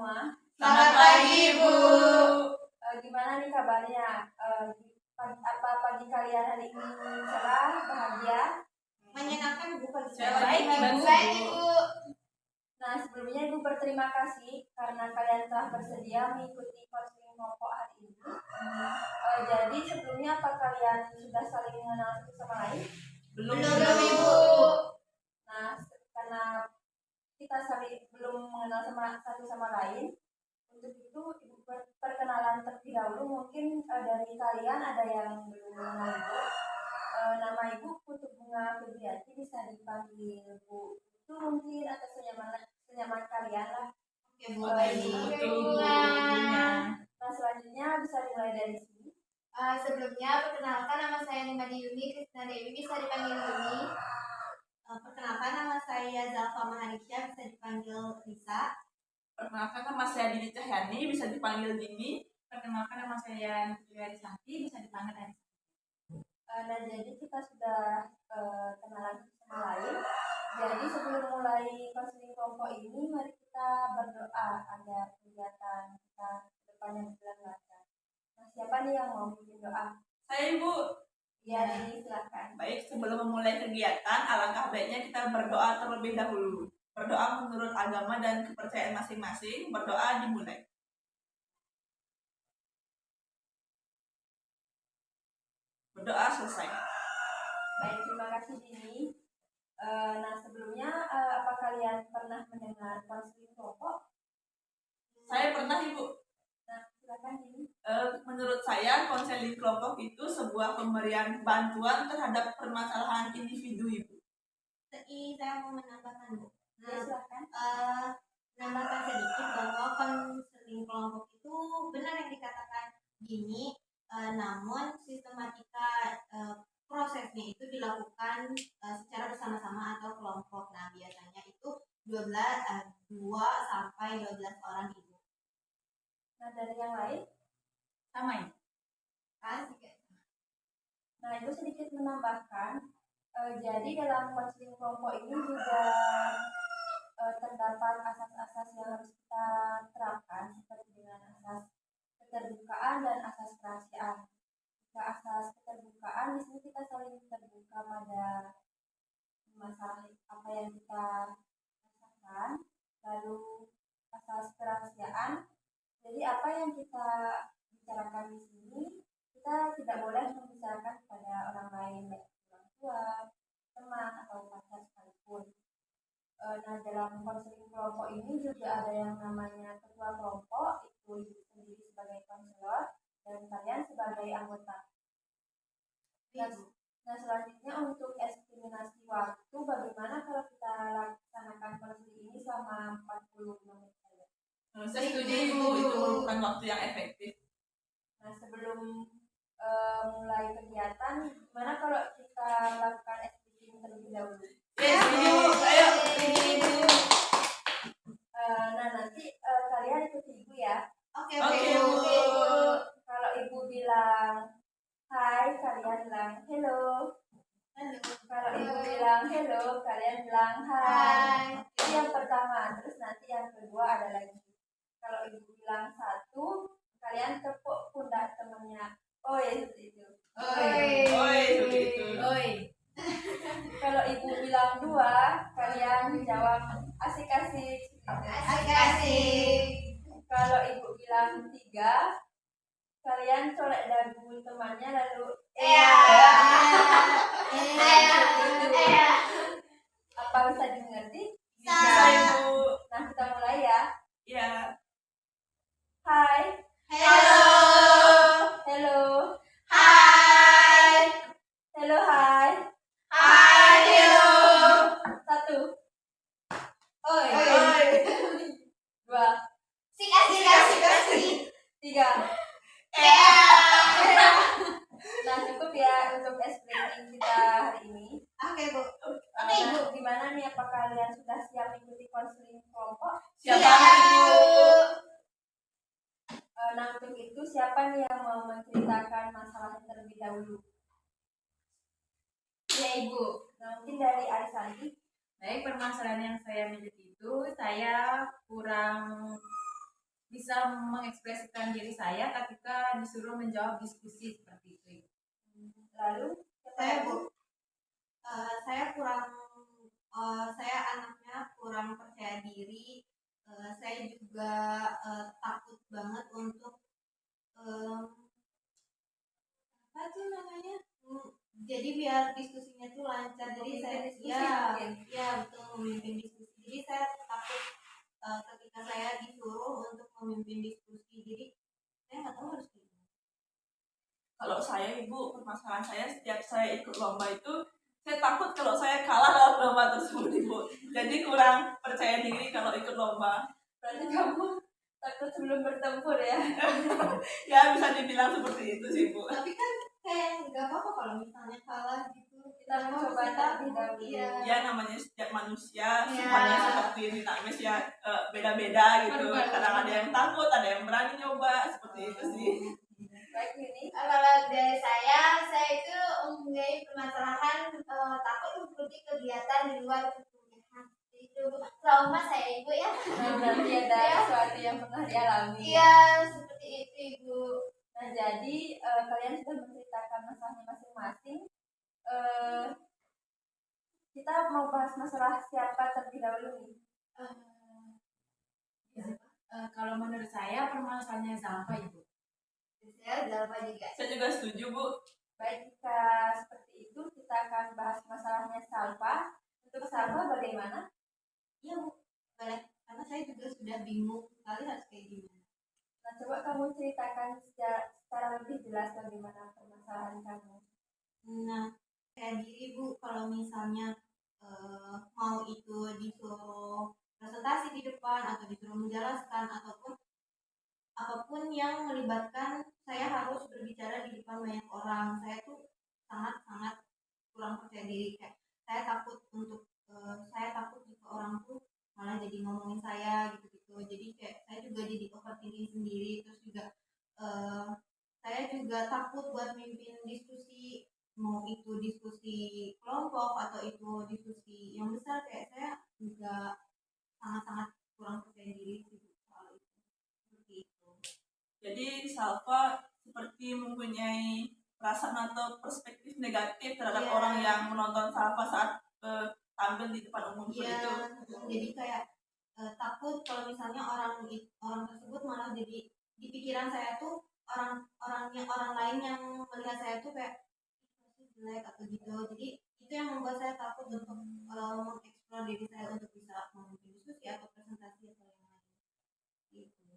semua. Selamat pagi, Ibu. Gimana nih kabarnya? Apa pagi kalian hari ini cerah, bahagia? Menyenangkan, Bu. Baik, Ibu. Nah, sebelumnya Ibu berterima kasih karena kalian telah bersedia mengikuti konseling kelompok hari ini. Jadi sebelumnya apa kalian sudah saling mengenal satu sama lain? Belum, Ibu. Nah, karena kita belum mengenal satu sama lain, untuk itu Ibu perkenalan terlebih dahulu. Mungkin dari kalian ada yang belum mengenal Ibu. Nama Ibu Putu Bunga Febriati, bisa dipanggil Bu itu mungkin, atau senyaman kalian lah. Oke, Bu. Putu Bunga. Nah, selanjutnya bisa dimulai dari sini. Sebelumnya, perkenalkan nama saya Nimadi Yuni Krisna Dewi, bisa dipanggil Yuni. Perkenalkan nama saya Zalfa Mahanisya, bisa dipanggil Risa. Perkenalkan nama saya Dini Cahyani, bisa dipanggil Dini. Perkenalkan nama saya Nutria Santi, bisa dipanggil Anissa. Nah, jadi kita sudah kenalan sama lain. Jadi sebelum mulai konseling kelompok ini, mari kita berdoa agar kegiatan kita depannya berjalan lancar. Nah, siapa nih yang mau bikin doa? Saya, Ibu. Ya, Dini, silakan. Baik, sebelum memulai kegiatan, alangkah baiknya kita berdoa terlebih dahulu. Berdoa menurut agama dan kepercayaan masing-masing. Berdoa dimulai. Berdoa selesai. Baik, terima kasih Dini. Nah, sebelumnya apa kalian pernah mendengar konseling kelompok? Saya pernah, Ibu. Nah, silakan Dini. Menurut saya, konseling kelompok itu sebuah pemberian bantuan terhadap permasalahan individu, Ibu. Saya mau menambahkan, Bu. Ya, silakan. Menambahkan sedikit bahwa konseling kelompok itu benar yang dikatakan Dini, namun sistematika prosesnya itu dilakukan secara bersama-sama atau kelompok. Nah, biasanya itu 2 sampai 12 orang, Ibu. Nah, dari yang lain? Sama, Ibu. Nah, Ibu sedikit menambahkan, jadi dalam konseling kelompok ini juga terdapat asas-asas yang harus kita terapkan, seperti dengan asas keterbukaan dan asas kerahasiaan. Jika asas keterbukaan, di sini kita saling terbuka pada masalah apa yang kita rasakan. Lalu asas kerahasiaan, jadi apa yang kita bicarakan di sini, kita tidak boleh membicarakan kepada orang lain, baik orang tua, teman, atau pacar sekalipun. Nah, dalam konseling kelompok ini juga ada yang namanya ketua kelompok, itu Ibu sendiri sebagai konselor dan kalian sebagai anggota. Nah, selanjutnya untuk estimasi waktu, bagaimana kalau kita laksanakan konseling ini selama 40 menit saja? Saya setuju, Ibu. Itu merupakan waktu yang efektif. Nah, sebelum mulai kegiatan, gimana kalau kita lakukan estimasi terlebih dahulu? Ayo. Nah, nanti kalian ikuti Ibu ya. Oke, Bu. Kalau Ibu bilang hai, kalian bilang hello. Kalau Ibu bilang hello, kalian bilang hai. Itu yang pertama. Terus nanti yang kedua ada lagi. Kalau Ibu bilang satu, kalian tepuk pundak temannya. Oi, seperti itu. Oi. Kalau Ibu bilang dua, kalian jawab asik-asik. Kalau Ibu bilang tiga, kalian colek dagu temannya lalu Apa bisa dimengerti? Bisa, Ibu. Nah, kita mulai ya. Ya. Hai. Hello. Hello. Hai. Hello, hai. Hai, hello. Satu. Oi. Dua. Kasih. Tiga. Nah, cukup ya untuk explaining kita hari ini. Oke, Bu. Nah, gimana nih, apa kalian sudah siap mengikuti konseling kelompok? Siap, Ibu. Nah, untuk itu siapa nih yang mau menceritakan masalahnya terlebih dahulu? Ya, Ibu. Nah, mungkin dari Arisanti. Baik, permasalahan yang saya miliki itu saya kurang bisa mengekspresikan diri saya ketika disuruh menjawab diskusi seperti itu. Lalu Saya Bu, saya kurang saya anaknya kurang percaya diri. Saya juga takut banget untuk apa tuh namanya? Jadi biar diskusinya tuh lancar. Jadi saya ya betul, memimpin diskusi. Jadi saya takut ketika saya disuruh untuk memimpin diskusi. Jadi saya nggak tahu harus gimana. Kalau saya Ibu, permasalahan saya setiap saya ikut lomba itu saya takut kalau saya kalah dalam lomba tersebut Ibu. Jadi kurang percaya diri kalau ikut lomba. berarti kamu takut sebelum bertempur ya? Ya bisa dibilang seperti itu sih Bu. Tapi kan kayak nggak apa-apa kalau misalnya kalah gitu. Kita mencoba terlebih dahulu. Iya. Ya namanya setiap manusia Ya. sifatnya seperti dinamis ya, beda-beda gitu. Kadang ada yang takut, ada yang berani nyoba seperti itu sih. Baik ini. Kalau dari saya itu mempunyai permasalahan takut mengikuti kegiatan di luar perkuliahan. Itu trauma saya Ibu ya. Berarti ada Ya. sesuatu yang pernah dialami. Iya, seperti itu Ibu. Nah, jadi kalian sudah menceritakan masalahnya masing-masing. Kita mau bahas masalah siapa terlebih dahulu nih. Kalau menurut saya permasalahannya Zalfa Ibu. Saya Zalfa juga. Saya juga setuju Bu. Baik, jika seperti itu kita akan bahas masalahnya Salva. Untuk Salva bagaimana? Iya Bu, boleh. Karena saya juga sudah bingung sekali harus kayak gimana. Nah, coba kamu ceritakan secara lebih jelas bagaimana permasalahan kamu. Nah, kayak diri Bu, kalau misalnya mau itu disuruh presentasi di depan atau disuruh menjelaskan ataupun apapun yang melibatkan saya harus berbicara di depan banyak orang, saya tuh sangat-sangat kurang percaya diri. Kayak saya takut untuk saya takut jika orang tuh malah jadi ngomongin saya gitu-gitu. Jadi kayak saya juga jadi overthinking sendiri. Terus juga saya juga takut buat mimpin diskusi, mau itu diskusi kelompok atau itu diskusi yang besar. Kayak saya juga sangat-sangat kurang percaya diri sih soal itu. Seperti itu. Jadi Salva seperti mempunyai perasaan atau perspektif negatif terhadap Iya. orang yang menonton Salva saat tampil di depan umum seperti itu. Jadi kayak takut kalau misalnya orang tersebut malah jadi di pikiran saya tuh orang lain yang melihat saya tuh kayak "Ih, jelek atau gitu." Jadi itu yang membuat saya takut untuk mengeksplor diri saya untuk bisa memimpin diskusi atau presentasi atau yang lain. Gitu.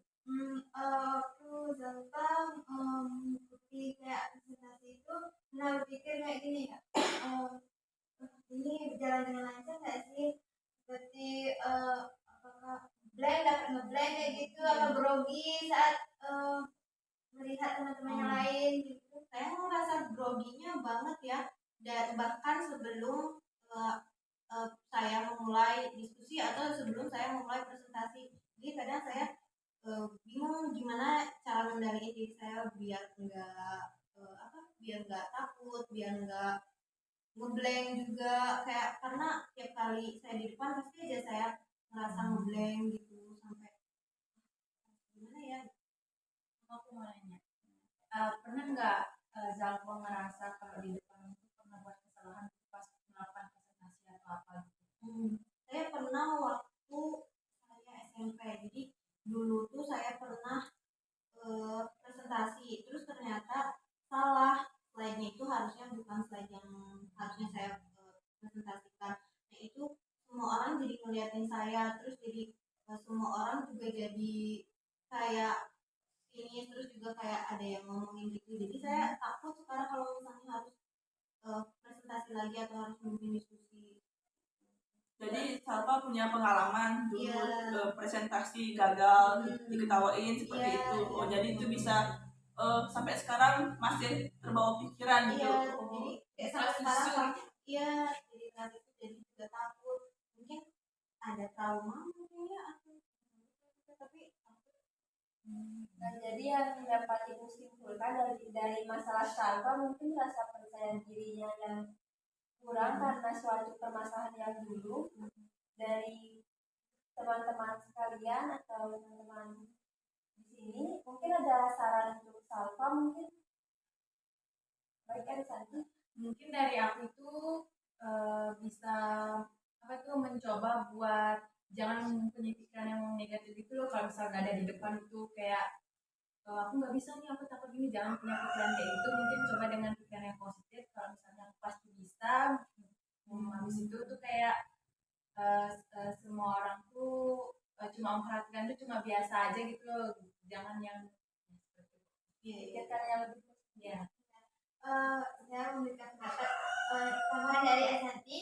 Aku Zalfa mengikuti kayak presentasi itu pernah berpikir kayak gini ya. Ini berjalan dengan lancar nggak sih? Seperti apakah blank dapat ngeblank kayak gitu atau grogi saat melihat teman-teman yang lain gitu. Saya merasa groginya banget ya, dan bahkan sebelum saya memulai diskusi atau sebelum saya memulai presentasi. Jadi kadang saya bingung gimana cara mengendalikan diri saya biar nggak takut, biar nggak ngeblank juga. Kayak karena tiap kali saya di depan pasti aja saya ngerasa ngeblank gitu sampai gimana ya. Aku mau nanya, pernah nggak Zalfa ngerasa kalau di depan itu pernah buat kesalahan pas melakukan presentasi atau apa gitu? Saya pernah waktu saya SMP. Jadi dulu tuh saya pernah presentasi, terus ternyata salah, slide-nya itu harusnya bukan slide yang harusnya saya presentasikan. Nah itu semua orang jadi ngeliatin saya, terus jadi semua orang juga jadi kayak ini, terus juga kayak ada yang ngomongin gitu. Jadi saya takut sekarang kalau misalnya harus presentasi lagi atau harus memimpin diskusi. Jadi Salva punya pengalaman dulu Iya. presentasi gagal, diketawain seperti Iya, itu. Oh iya. jadi itu bisa sampai sekarang masih terbawa pikiran gitu. Iya, Oh, jadi kayak sampai sekarang iya, jadi saat itu jadi juga takut. Mungkin ada trauma mungkin ya atau tapi takut. Nah, jadi yang dapat ibu simpulkan dari masalah Salva mungkin rasa percaya dirinya yang kurang karena suatu permasalahan yang dulu dari teman-teman sekalian atau teman-teman di sini mungkin ada saran untuk Salva mungkin. Baik Arisanti. Mungkin dari aku itu bisa apa tuh mencoba buat jangan punya pikiran yang negatif gitu loh. Kalau misalnya nggak ada di depan itu kayak aku nggak bisa nih, aku takut gini, jangan punya pikiran kayak gitu. Mungkin coba dengan pikiran yang positif, kalau misalnya aku pasti bisa. Habis itu tuh kayak semua orang tuh cuma memperhatikan tuh cuma biasa aja gitu loh. Jangan yang Pikirkan yang lebih positif. ya. Saya memberikan pendapat tambahan dari Arisanti.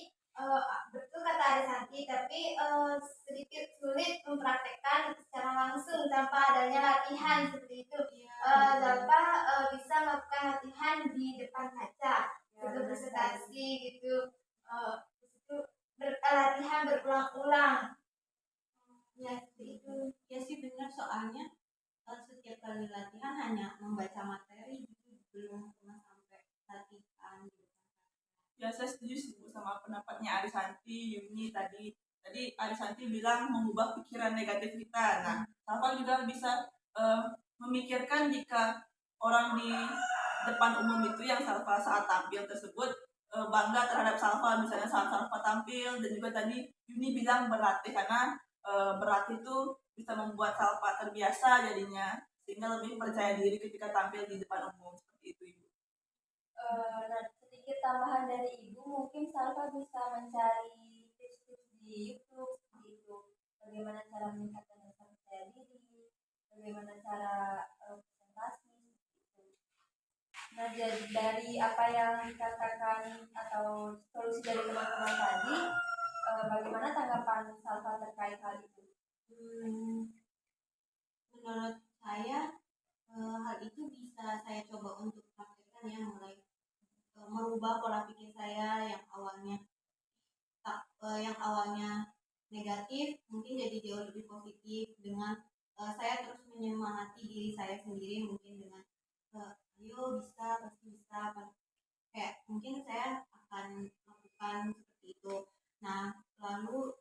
Betul kata Arisanti, tapi sedikit sulit mempraktekkan secara langsung tanpa adanya latihan seperti itu. Zalpa bisa melakukan latihan di depan kaca sebelum presentasi gitu. Itu latihan berulang-ulang. Ya seperti itu. Ya sih benar, soalnya setiap kali latihan hanya membaca materi gitu, belum pernah sampai latihan gitu. Ya saya setuju sih Bu sama pendapatnya Arisanti, Yuni tadi. Tadi Arisanti bilang mengubah pikiran negatif kita. Nah, Salva juga bisa memikirkan jika orang di depan umum itu yang Salva saat tampil tersebut bangga terhadap Salva, misalnya saat Salva tampil. Dan juga tadi Yuni bilang berlatih, karena berlatih itu bisa membuat Salva terbiasa jadinya, sehingga lebih percaya diri ketika tampil di depan umum. Seperti itu Ibu. Nah, sedikit tambahan dari Ibu, mungkin Salva bisa mencari tips-tips di YouTube seperti itu. Bagaimana cara meningkatkan rasa percaya diri, bagaimana cara presentasi seperti itu. Nah, jadi dari apa yang dikatakan atau solusi dari teman-teman tadi, bagaimana tanggapan Salva terkait hal itu? Menurut saya hal itu bisa saya coba untuk praktekkan ya, mulai merubah pola pikir saya yang awalnya negatif mungkin jadi jauh lebih positif dengan saya terus menyemangati diri saya sendiri, mungkin dengan ayo bisa, pasti bisa, kayak mungkin saya akan lakukan seperti itu. Nah lalu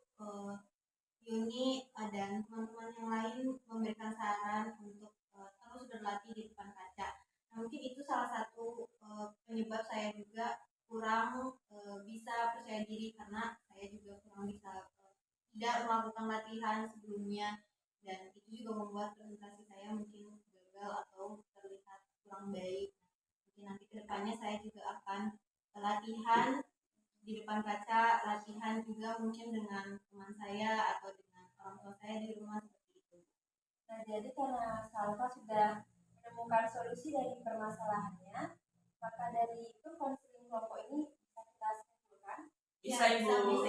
Yuni dan teman-teman yang lain memberikan saran untuk terus berlatih di depan kaca. Nah, mungkin itu salah satu penyebab saya juga kurang bisa percaya diri, karena saya juga kurang bisa tidak melakukan latihan sebelumnya, dan itu juga membuat presentasi saya mungkin gagal atau terlihat kurang baik. Mungkin nanti kedepannya saya juga akan latihan di depan kaca, latihan juga mungkin dengan teman saya atau dengan orang tua saya di rumah seperti itu. Nah, jadi karena Salva sudah menemukan solusi dari permasalahannya, maka dari itu konseling kelompok ini bisa kita simpulkan. Bisa Ibu.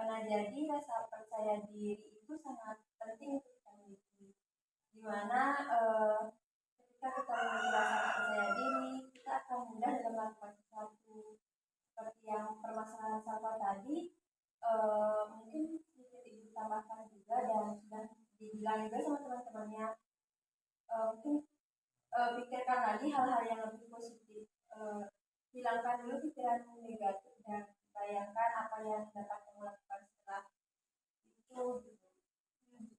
Nah, jadi rasa percaya diri itu sangat penting untuk kita miliki. Dimana ketika kita memiliki rasa percaya diri, kita akan mudah dalam melakukan sesuatu. Seperti yang permasalahan Salva tadi, mungkin sedikit Ibu tambahkan juga dan sudah dibilang juga sama teman-temannya, mungkin pikirkan lagi hal-hal yang lebih positif. Hilangkan dulu pikiran negatif dan bayangkan apa yang dapat kamu lakukan setelah itu.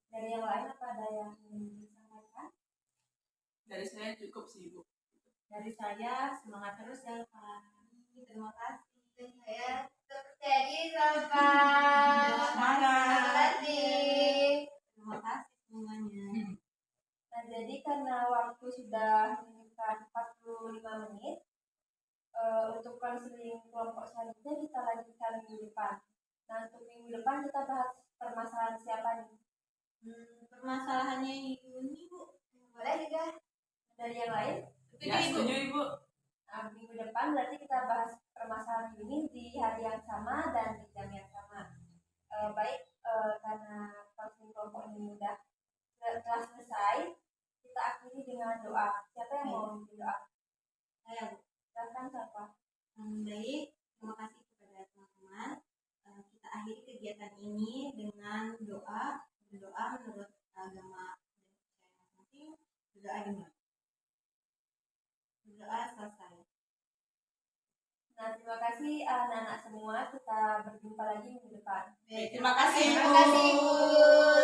Dari yang lain apa ada yang ingin disampaikan? Dari saya cukup sih Ibu. Dari saya semangat terus ya Pak. Terima kasih. Dan saya percaya diri Zalpa. Semangat. Terima kasih semuanya. Nah, jadi karena waktu sudah menunjukkan 45 menit, untuk konseling kelompok selanjutnya kita lanjutkan minggu depan. Nah, untuk minggu depan kita bahas permasalahan siapa nih? Permasalahannya Yuni Bu. Boleh juga. Dari yang lain? Ya, setuju Ibu. Nah, minggu depan berarti kita bahas permasalahan ini di hari yang sama dan di jam yang sama. Baik, karena konseling kelompok ini telah selesai, kita akhiri dengan doa. Siapa yang mau memimpin doa? Saya Bu. Silakan siapa? Baik, terima kasih kepada teman-teman. Kita akhiri kegiatan ini dengan berdoa menurut agama dan percaya masing-masing. Berdoa dimulai. Berdoa selesai. Nah, terima kasih anak-anak semua. Kita berjumpa lagi minggu depan. Baik, Terima kasih Terima kasih, Bu.